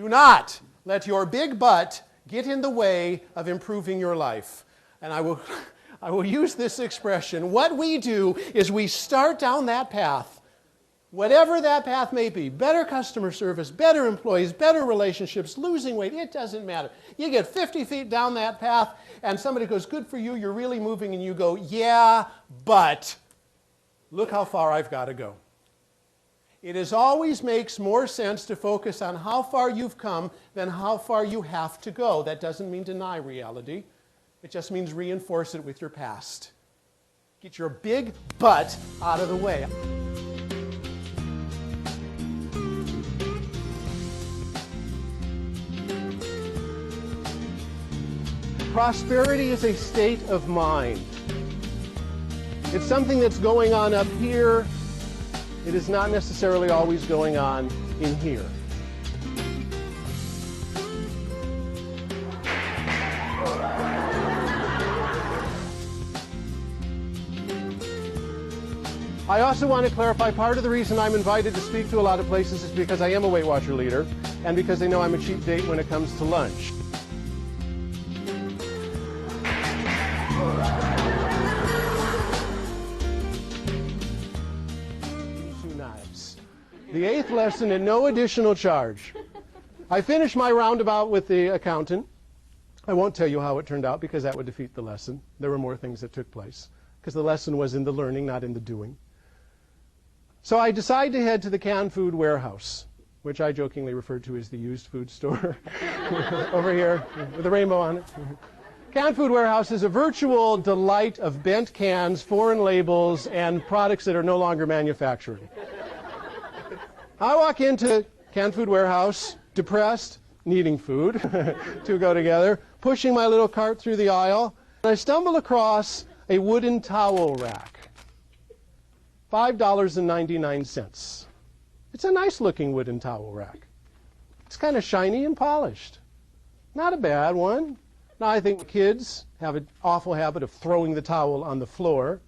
Do not let your big butt get in the way of improving your life. And I will use this expression. What we do is we start down that path, whatever that path may be. Better customer service, better employees, better relationships, losing weight, it doesn't matter. You get 50 feet down that path and somebody goes, good for you, you're really moving, and you go, yeah, but look how far I've got to go. It always makes more sense to focus on how far you've come than how far you have to go. That doesn't mean deny reality. It just means reinforce it with your past. Get your big butt out of the way. Prosperity is a state of mind. It's something that's going on up here. It is not necessarily always going on in here. I also want to clarify, part of the reason I'm invited to speak to a lot of places is because I am a Weight Watcher leader and because they know I'm a cheap date when it comes to lunch. The 8th lesson at no additional charge. I finished my roundabout with the accountant. I won't tell you how it turned out because that would defeat the lesson. There were more things that took place because the lesson was in the learning, not in the doing. So I decided to head to the canned food warehouse, which I jokingly referred to as the used food store over here with a rainbow on it. Canned food warehouse is a virtual delight of bent cans, foreign labels, and products that are no longer manufactured. I walk into canned food warehouse, depressed, needing food, to go together, pushing my little cart through the aisle, and I stumble across a wooden towel rack. $5.99. It's a nice looking wooden towel rack. It's kind of shiny and polished. Not a bad one. Now I think kids have an awful habit of throwing the towel on the floor.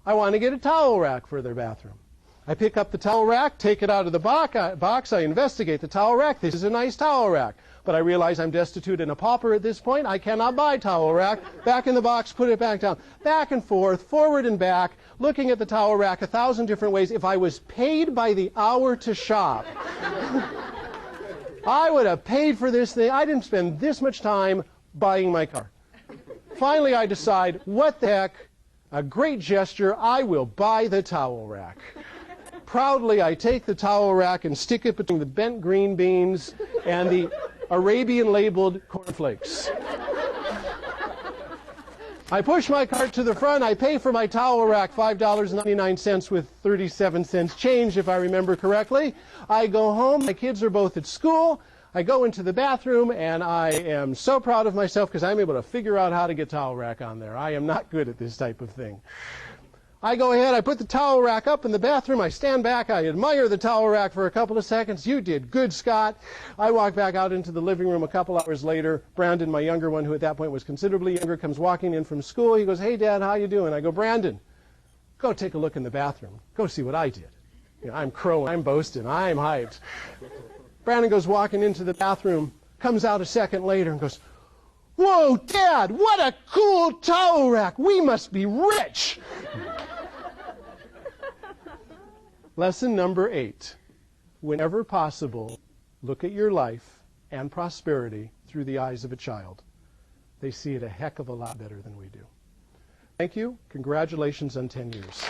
I want to get a towel rack for their bathroom. I pick up the towel rack, take it out of the box, I investigate the towel rack. This is a nice towel rack. But I realize I'm destitute and a pauper at this point. I cannot buy towel rack. Back in the box, put it back down. Back and forth, forward and back, looking at the towel rack 1,000 different ways. If I was paid by the hour to shop, I would have paid for this thing. I didn't spend this much time buying my car. Finally, I decide, what the heck, a great gesture, I will buy the towel rack. Proudly, I take the towel rack and stick it between the bent green beans and the Arabian-labeled cornflakes. I push my cart to the front. I pay for my towel rack, $5.99 with 37 cents change, if I remember correctly. I go home. My kids are both at school. I go into the bathroom, and I am so proud of myself because I'm able to figure out how to get towel rack on there. I am not good at this type of thing. I go ahead, I put the towel rack up in the bathroom, I stand back, I admire the towel rack for a couple of seconds. You did good, Scott. I walk back out into the living room a couple hours later. Brandon, my younger one, who at that point was considerably younger, comes walking in from school. He goes, hey, Dad, how you doing? I go, Brandon, go take a look in the bathroom. Go see what I did. You know, I'm crowing, I'm boasting, I'm hyped. Brandon goes walking into the bathroom, comes out a second later and goes, whoa, Dad, what a cool towel rack. We must be rich. Lesson number 8. Whenever possible, look at your life and prosperity through the eyes of a child. They see it a heck of a lot better than we do. Thank you. Congratulations on 10 years.